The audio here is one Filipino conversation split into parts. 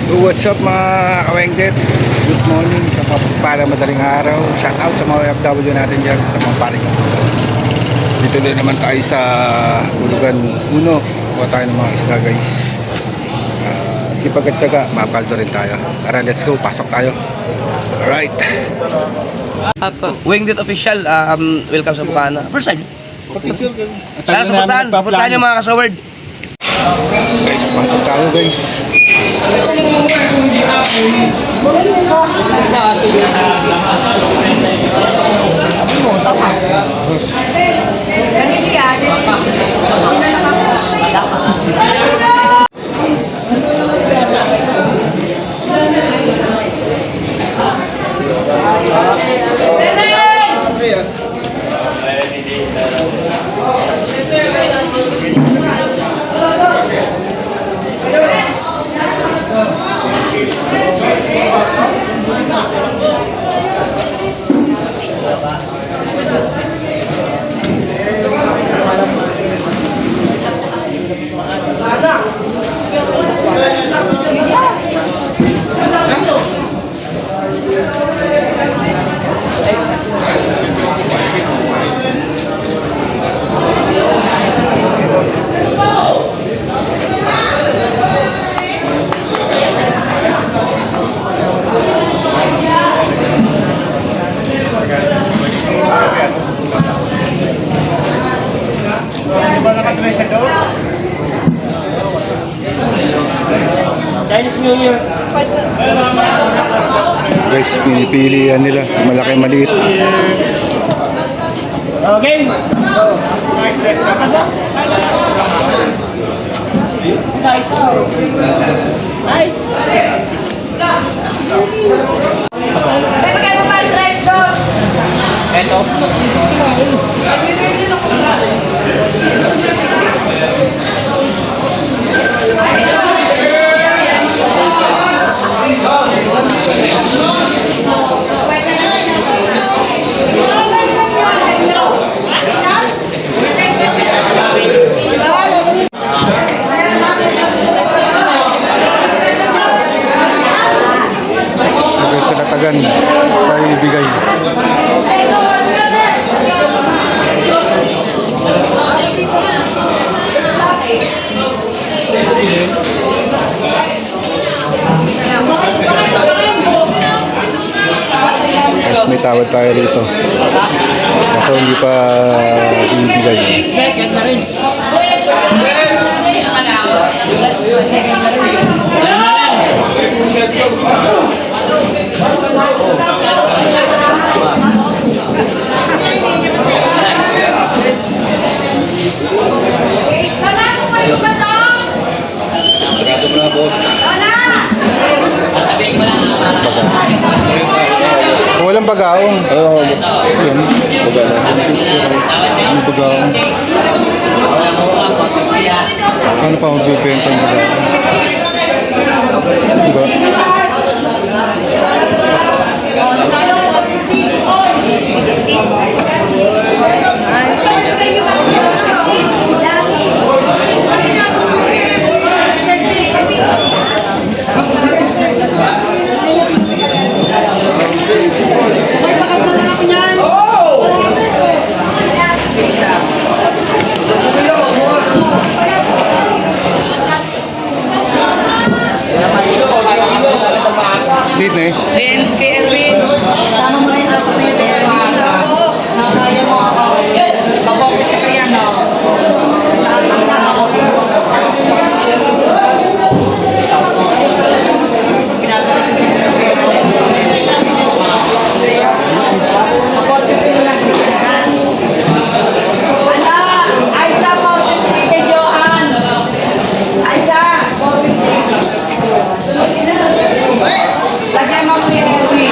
What's up mga kawengdet? Good morning sa para madaling araw. Shout out sa mga FW natin dyan sa mga paring. Dito din naman tayo sa Ulugan Uno. Kuha tayo ng mga isda guys. Sipag at syaga, mapaldo rin tayo. Tara, let's go, pasok tayo. Alright. Wingdit official, welcome sa Bukana. First time. Sana supportahan niyo mga kasaward. Guys, pasok tayo guys. Chinese New Year. Guys, pinipili yan nila. Malaki, maliit. Okay. Isa. Nice. Eto. Sa Latagan tayo ibigay. Mas may tawad tayo rito. Kaso hindi pa ibigay. Walang bagaong. Oo. Yan. May bagaong. Ano pa magbibenta ng bagaong? Diba? Dito na eh. Erwin. Tama mo na yung ako na yung Erwin. Nakakaya mo ako. Pagkakit ka yan, no? Saan lang na ako? Aiza, 450 kay Johan. Aiza, 450. Lagyan mo ko yung Erwin.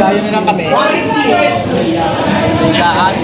Dayo na lang kami. Sigahan.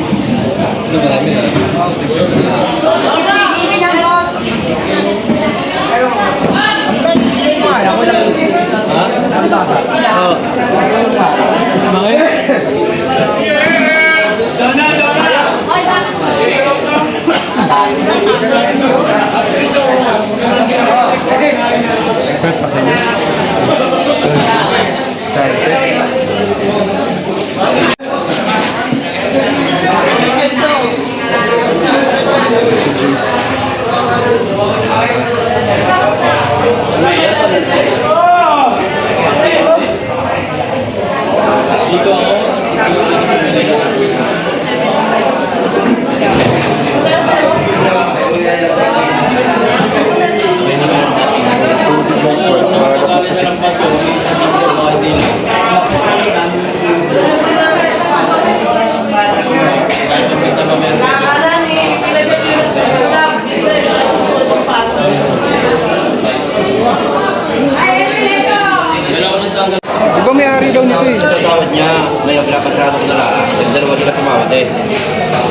Di ba may-ari daw nito eh? Ito tawad niya, may agrapasado ko na lang. Dalawa sila tumawad eh.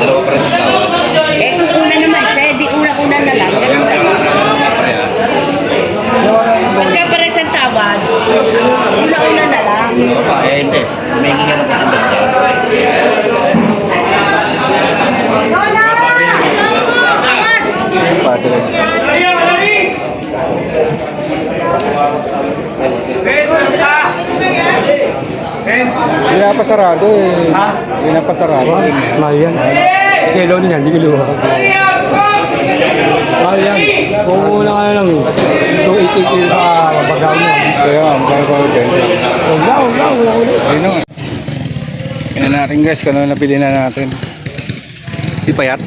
Dalawa pa rin ang tawad. Eh, kung una naman siya, di una-una na lang. Kaya Ganun ang ba? agrapasado ng kapre ah. Pagka pares ang tawad, una-una na lang. Oo ba? Eh hindi. May hinga ng kakandad niya. Padre. Hindi na pasarado eh. Ha? Hindi na pasarado. Mahal yan. Kilo niyan, hindi kilo. Mahal yan. Kung una ka na lang, 280 kilo sa bagaw mo. Kaya, magkano pa ulit? Huwag na. Ayun na nga. Tingnan natin guys, kung ano napili na natin. Di payat.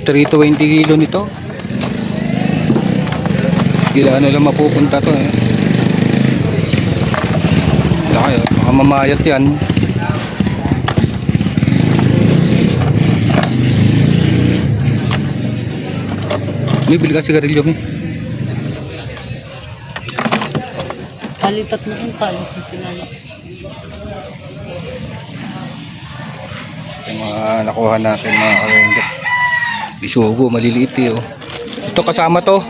320 kilo nito. Kailangan lang mapupunta to eh. Laki, baka mamayat yan. May bili ka sigarilyo mo. Palipat na rin, palis na sila. Yung mga nakuha natin mga karengge. Bisugo, maliliit eh oh. Ito kasama to.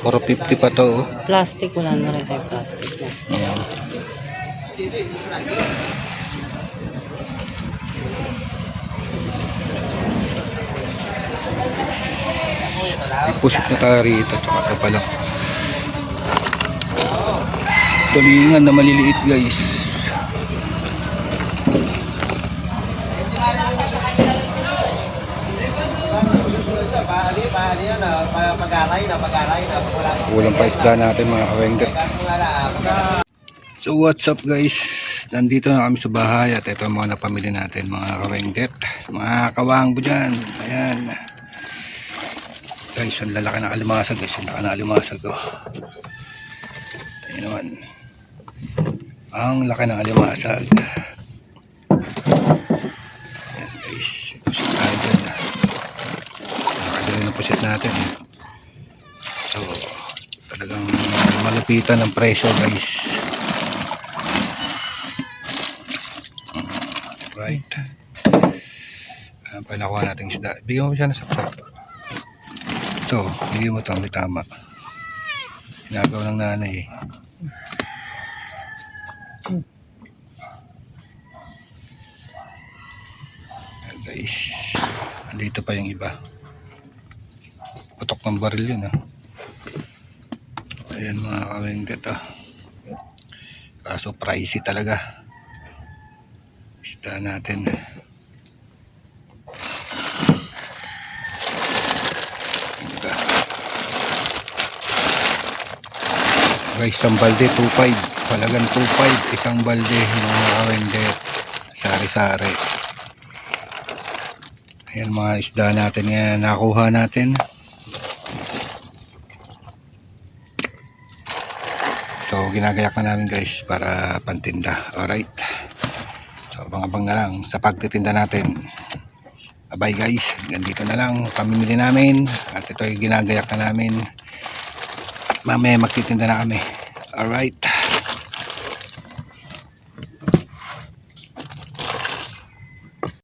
450 pa to oh. Plastic, wala na rin kayo plastic na. Ayan. Ipusit na tayo rito, tsaka ito pala. Tulingan na maliliit guys. Kulang pa isda natin mga kawengger. So what's up guys, nandito na kami sa bahay at ito ang mga napamili natin mga kawengget, mga kawangbo dyan. Ayan guys, ang lalaki ng alimasag guys, ang lalaki ng alimasag oh. Ayan naman, ang laki ng alimasag. Ayan. Guys, pusit tayo dyan. Nakadali ng pusit natin. So, talagang malupitan ng presyo guys. Right. Panakuha natin isda. Bigyan mo siya ng sapsap. Ito, bigyan mo ito. May tama. Ginagawa ng nanay eh. Guys, andito pa yung iba. Putok ng baril yun ah. Ayan mga kawengdet ah. Kaso pricey talaga. Isda natin. Guys, isang balde 2.5. Palagan 2.5 isang balde mga kawengdet. Sari-sari. Ayan mga isda natin nga nakuha natin. So ginagayak na namin guys para pantinda. Alright. So abang-abang na lang sa pagtitinda natin. Bye guys. Ganito na lang pamimili namin. At ito ay ginagayak na namin. Mamaya magtitinda na kami. Alright.